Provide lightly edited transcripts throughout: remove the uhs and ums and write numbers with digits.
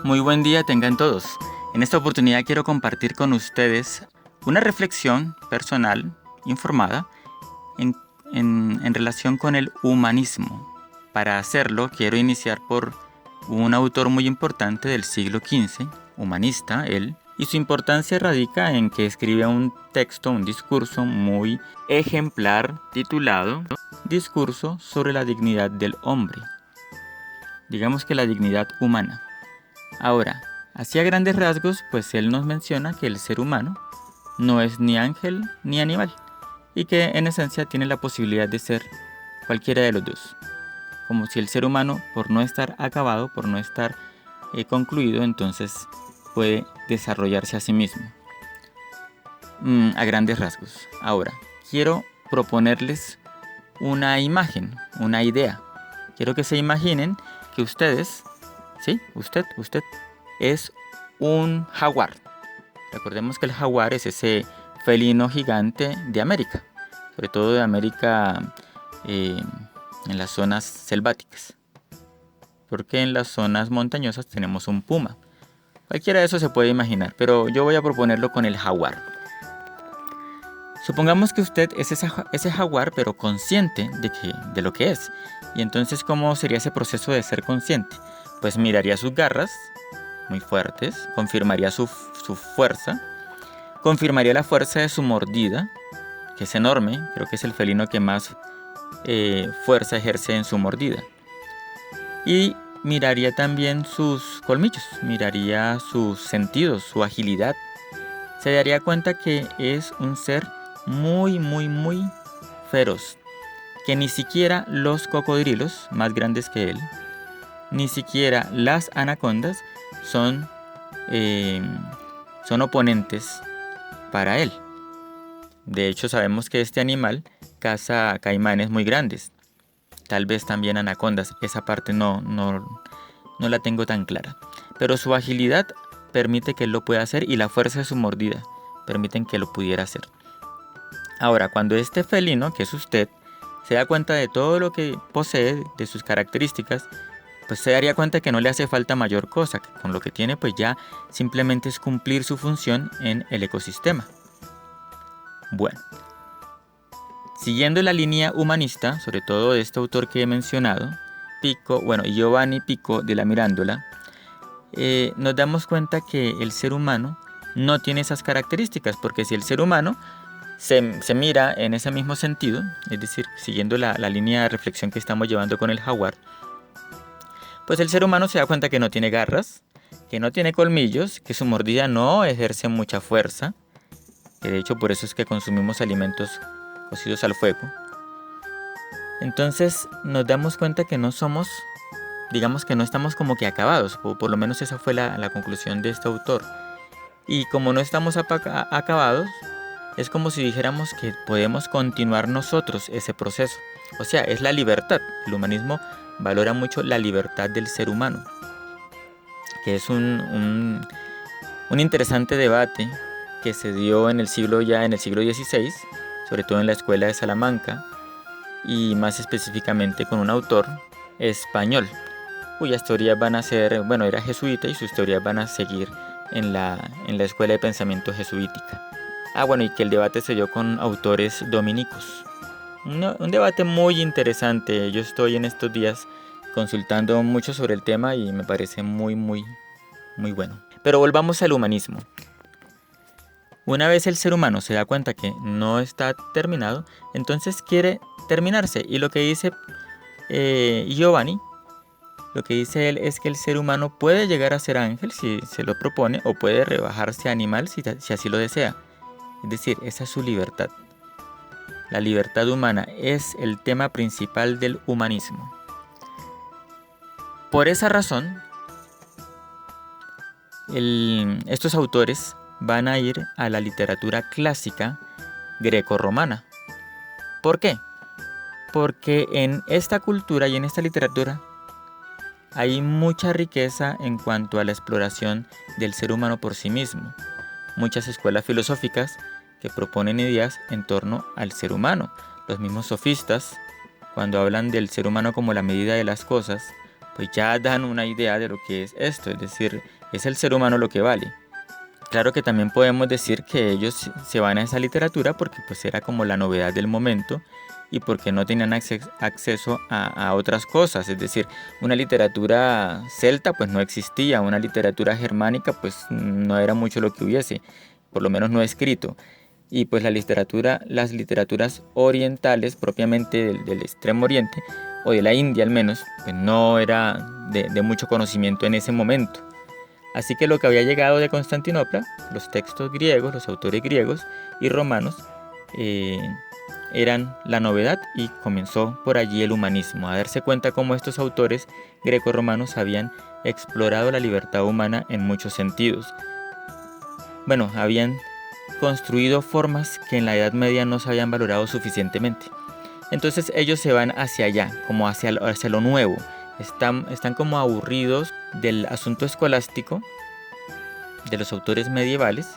Muy buen día tengan todos. En esta oportunidad quiero compartir con ustedes una reflexión personal, informada, en relación con el humanismo. Para hacerlo quiero iniciar por un autor muy importante del siglo XV, humanista él, y su importancia radica en que escribe un texto, un discurso muy ejemplar titulado Discurso sobre la dignidad del hombre. Digamos que la dignidad humana. Ahora, así a grandes rasgos, pues él nos menciona que el ser humano no es ni ángel ni animal y que en esencia tiene la posibilidad de ser cualquiera de los dos. Como si el ser humano, por no estar acabado, por no estar concluido, entonces puede desarrollarse a sí mismo. A grandes rasgos. Ahora, quiero proponerles una imagen, una idea. Quiero que se imaginen que ustedes, ¿sí? Usted es un jaguar. Recordemos que el jaguar es ese felino gigante de América, sobre todo de América en las zonas selváticas, porque en las zonas montañosas tenemos un puma. Cualquiera de eso se puede imaginar, pero yo voy a proponerlo con el jaguar. Supongamos que usted es ese jaguar, pero consciente de lo que es. Y entonces, ¿cómo sería ese proceso de ser consciente? Pues miraría sus garras, muy fuertes, confirmaría su fuerza, confirmaría la fuerza de su mordida, que es enorme, creo que es el felino que más fuerza ejerce en su mordida. Y miraría también sus colmillos, miraría sus sentidos, su agilidad. Se daría cuenta que es un ser muy feroz, que ni siquiera los cocodrilos, más grandes que él, ni siquiera las anacondas son oponentes para él. De hecho, sabemos que este animal caza caimanes muy grandes, tal vez también anacondas. Esa parte no la tengo tan clara, pero su agilidad permite que él lo pueda hacer y la fuerza de su mordida permiten que lo pudiera hacer. Ahora, cuando este felino, que es usted, se da cuenta de todo lo que posee, de sus características, pues se daría cuenta que no le hace falta mayor cosa, que con lo que tiene pues ya simplemente es cumplir su función en el ecosistema. Bueno, siguiendo la línea humanista, sobre todo de este autor que he mencionado, Giovanni Pico de la Mirandola, nos damos cuenta que el ser humano no tiene esas características, porque si el ser humano se mira en ese mismo sentido, es decir, siguiendo la línea de reflexión que estamos llevando con el jaguar, pues el ser humano se da cuenta que no tiene garras, que no tiene colmillos, que su mordida no ejerce mucha fuerza, que de hecho por eso es que consumimos alimentos cocidos al fuego. Entonces nos damos cuenta que no somos, digamos que no estamos como que acabados, o por lo menos esa fue la conclusión de este autor. Y como no estamos acabados, es como si dijéramos que podemos continuar nosotros ese proceso. O sea, es la libertad. El humanismo valora mucho la libertad del ser humano, que es un interesante debate que se dio en el siglo XVI, sobre todo en la escuela de Salamanca, y más específicamente con un autor español, cuyas teorías van a ser, era jesuita y sus teorías van a seguir en la escuela de pensamiento jesuítica. Y que el debate se dio con autores dominicos. Un debate muy interesante. Yo estoy en estos días consultando mucho sobre el tema y me parece muy bueno. Pero volvamos al humanismo. Una vez el ser humano se da cuenta que no está terminado, entonces quiere terminarse. Y lo que dice Giovanni, lo que dice él es que el ser humano puede llegar a ser ángel si se lo propone, o puede rebajarse a animal si así lo desea. Es decir, esa es su libertad. La libertad humana es el tema principal del humanismo. Por esa razón, estos autores van a ir a la literatura clásica grecorromana. ¿Por qué? Porque en esta cultura y en esta literatura hay mucha riqueza en cuanto a la exploración del ser humano por sí mismo. Muchas escuelas filosóficas que proponen ideas en torno al ser humano. Los mismos sofistas, cuando hablan del ser humano como la medida de las cosas, pues ya dan una idea de lo que es esto, es decir, es el ser humano lo que vale. Claro que también podemos decir que ellos se van a esa literatura porque pues era como la novedad del momento y porque no tenían acceso a otras cosas, es decir, una literatura celta pues no existía, una literatura germánica pues no era mucho lo que hubiese, por lo menos no escrito. Y pues las literaturas orientales propiamente del Extremo Oriente o de la India al menos, pues no era de mucho conocimiento en ese momento. Así que lo que había llegado de Constantinopla, los textos griegos, los autores griegos y romanos, eh, eran la novedad y comenzó por allí el humanismo, a darse cuenta cómo estos autores greco-romanos habían explorado la libertad humana en muchos sentidos. Bueno, habían construido formas que en la Edad Media no se habían valorado suficientemente. Entonces ellos se van hacia allá, como hacia lo nuevo. Están como aburridos del asunto escolástico de los autores medievales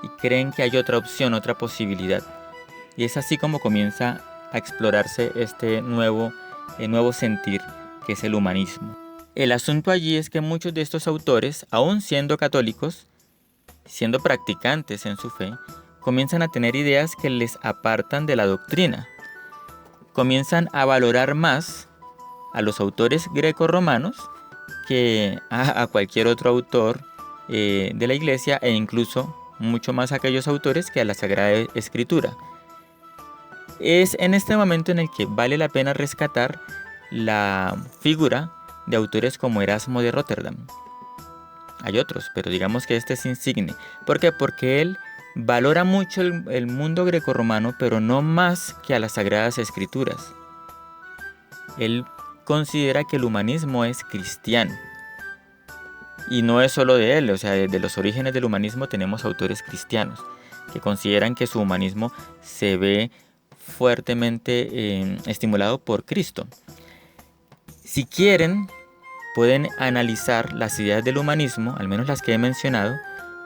y creen que hay otra opción, otra posibilidad. Y es así como comienza a explorarse este nuevo sentir que es el humanismo. El asunto allí es que muchos de estos autores, aun siendo católicos, siendo practicantes en su fe, comienzan a tener ideas que les apartan de la doctrina. Comienzan a valorar más a los autores greco-romanos que a cualquier otro autor de la iglesia e incluso mucho más a aquellos autores que a la Sagrada Escritura. Es en este momento en el que vale la pena rescatar la figura de autores como Erasmo de Rotterdam. Hay otros, pero digamos que este es insigne. ¿Por qué? Porque él valora mucho el mundo grecorromano, pero no más que a las Sagradas Escrituras. Él considera que el humanismo es cristiano. Y no es solo de él, o sea, desde los orígenes del humanismo tenemos autores cristianos que consideran que su humanismo se ve fuertemente estimulado por Cristo. Si quieren, pueden analizar las ideas del humanismo, al menos las que he mencionado,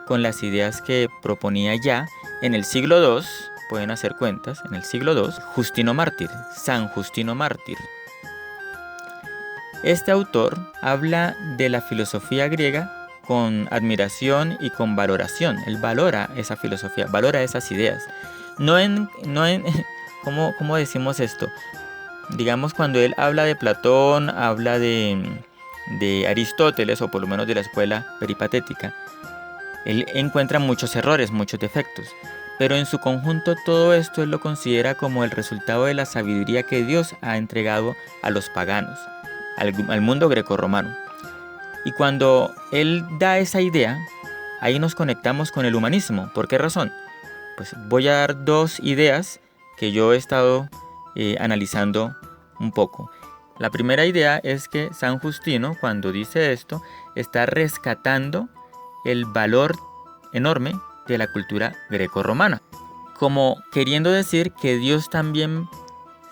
con las ideas que proponía ya en el siglo II, pueden hacer cuentas, en el siglo II, Justino Mártir, San Justino Mártir. Este autor habla de la filosofía griega con admiración y con valoración. Él valora esa filosofía, valora esas ideas. ¿Cómo decimos esto? Digamos, cuando él habla de Platón, habla de Aristóteles, o por lo menos de la escuela peripatética, él encuentra muchos errores, muchos defectos. Pero en su conjunto todo esto él lo considera como el resultado de la sabiduría que Dios ha entregado a los paganos, al mundo grecorromano. Y cuando él da esa idea, ahí nos conectamos con el humanismo. ¿Por qué razón? Pues voy a dar dos ideas que yo he estado analizando un poco. La primera idea es que San Justino, cuando dice esto, está rescatando el valor enorme de la cultura grecorromana, como queriendo decir que Dios también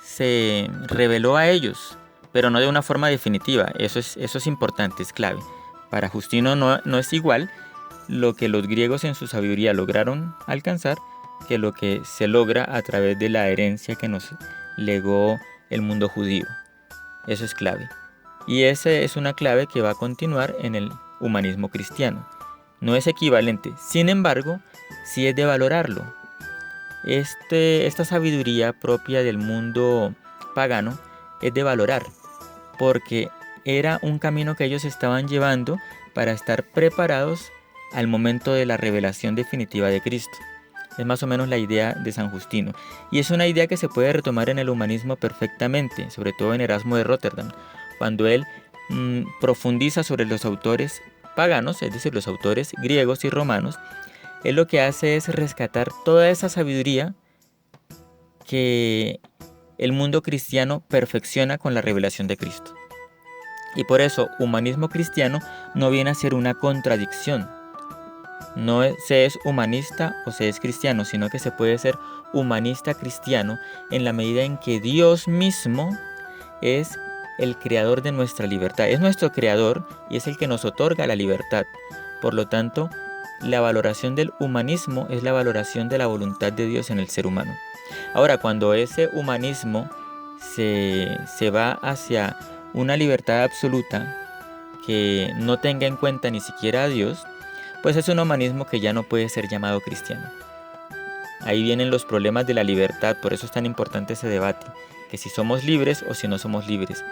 se reveló a ellos, pero no de una forma definitiva. Eso es importante, es clave. Para Justino no es igual lo que los griegos en su sabiduría lograron alcanzar que lo que se logra a través de la herencia que nos legó el mundo judío. Eso es clave. Y esa es una clave que va a continuar en el humanismo cristiano. No es equivalente, sin embargo, sí es de valorarlo. Esta sabiduría propia del mundo pagano es de valorar, porque era un camino que ellos estaban llevando para estar preparados al momento de la revelación definitiva de Cristo. Es más o menos la idea de San Justino. Y es una idea que se puede retomar en el humanismo perfectamente, sobre todo en Erasmo de Rotterdam, cuando él profundiza sobre los autores paganos, es decir, los autores griegos y romanos. Él lo que hace es rescatar toda esa sabiduría que el mundo cristiano perfecciona con la revelación de Cristo. Y por eso, humanismo cristiano no viene a ser una contradicción. No se es humanista o se es cristiano, sino que se puede ser humanista cristiano en la medida en que Dios mismo es el creador de nuestra libertad. Es nuestro creador y es el que nos otorga la libertad. Por lo tanto, la valoración del humanismo es la valoración de la voluntad de Dios en el ser humano. Ahora, cuando ese humanismo se va hacia una libertad absoluta, que no tenga en cuenta ni siquiera a Dios, pues es un humanismo que ya no puede ser llamado cristiano. Ahí vienen los problemas de la libertad, por eso es tan importante ese debate, que si somos libres o si no somos libres.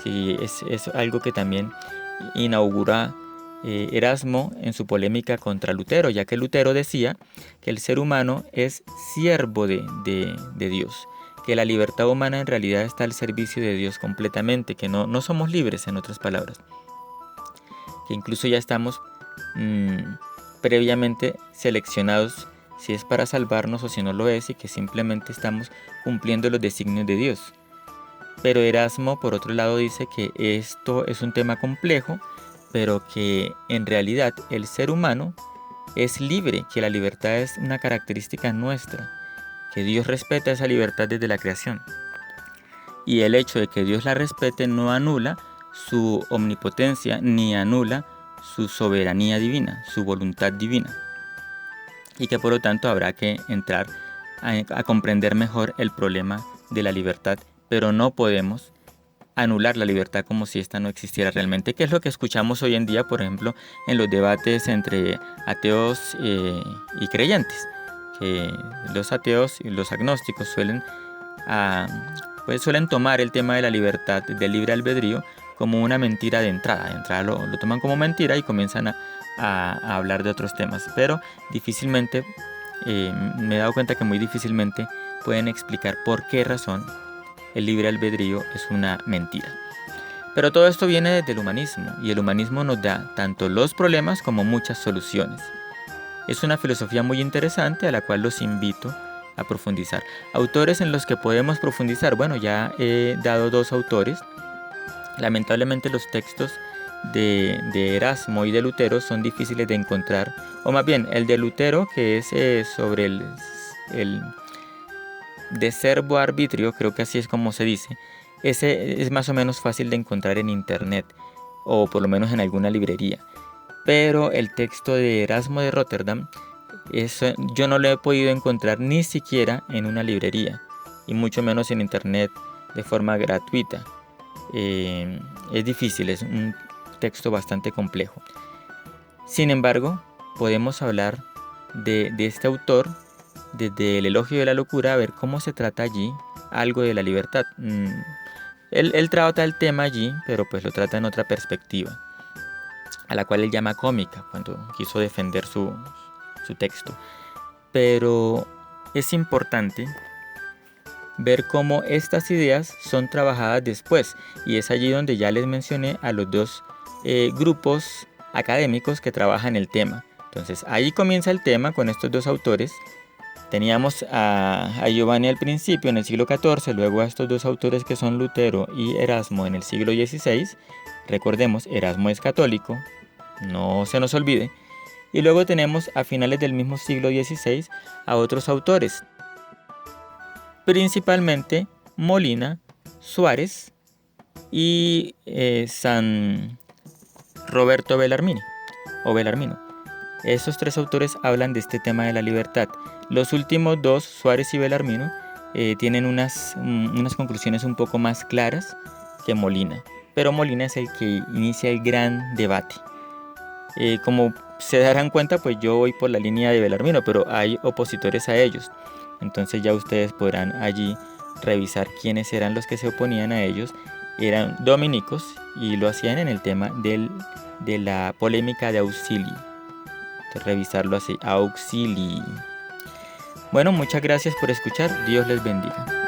Si es algo que también inaugura Erasmo en su polémica contra Lutero, ya que Lutero decía que el ser humano es siervo de Dios, que la libertad humana en realidad está al servicio de Dios completamente, que no somos libres, en otras palabras, que incluso ya estamos previamente seleccionados si es para salvarnos o si no lo es, y que simplemente estamos cumpliendo los designios de Dios. Pero Erasmo, por otro lado, dice que esto es un tema complejo, pero que en realidad el ser humano es libre, que la libertad es una característica nuestra, que Dios respeta esa libertad desde la creación. Y el hecho de que Dios la respete no anula su omnipotencia ni anula su soberanía divina, su voluntad divina. Y que por lo tanto habrá que entrar a comprender mejor el problema de la libertad, pero no podemos anular la libertad como si esta no existiera realmente, que es lo que escuchamos hoy en día, por ejemplo, en los debates entre ateos y creyentes, que los ateos y los agnósticos suelen tomar el tema de la libertad, del libre albedrío, como una mentira de entrada. De entrada lo toman como mentira y comienzan a hablar de otros temas, pero difícilmente, me he dado cuenta que muy difícilmente pueden explicar por qué razón el libre albedrío es una mentira. Pero todo esto viene desde el humanismo, y el humanismo nos da tanto los problemas como muchas soluciones. Es una filosofía muy interesante a la cual los invito a profundizar. Autores en los que podemos profundizar, bueno, ya he dado 2 autores. Lamentablemente los textos de Erasmo y de Lutero son difíciles de encontrar, o más bien el de Lutero, que es sobre el de servo arbitrio, creo que así es como se dice, ese es más o menos fácil de encontrar en internet, o por lo menos en alguna librería. Pero el texto de Erasmo de Rotterdam, eso yo no lo he podido encontrar ni siquiera en una librería, y mucho menos en internet de forma gratuita. Es difícil, es un texto bastante complejo. Sin embargo, podemos hablar de este autor desde el elogio de la locura, a ver cómo se trata allí algo de la libertad. Él trata el tema allí, pero pues lo trata en otra perspectiva, a la cual él llama cómica, cuando quiso defender su texto. Pero es importante ver cómo estas ideas son trabajadas después, y es allí donde ya les mencioné a los 2 grupos académicos que trabajan el tema. Entonces ahí comienza el tema con estos 2 autores. Teníamos a Giovanni al principio en el siglo XIV, luego a estos 2 autores que son Lutero y Erasmo en el siglo XVI. Recordemos, Erasmo es católico, no se nos olvide. Y luego tenemos a finales del mismo siglo XVI a otros autores, principalmente Molina, Suárez y San Roberto Bellarmino. Estos 3 autores hablan de este tema de la libertad. Los últimos 2, Suárez y Bellarmino, tienen unas conclusiones un poco más claras que Molina, pero Molina es el que inicia el gran debate. Como se darán cuenta, pues yo voy por la línea de Bellarmino, pero hay opositores a ellos. Entonces ya ustedes podrán allí revisar quiénes eran los que se oponían a ellos. Eran dominicos y lo hacían en el tema de la polémica de Auxili. Entonces revisarlo así, Auxili. Bueno, muchas gracias por escuchar. Dios les bendiga.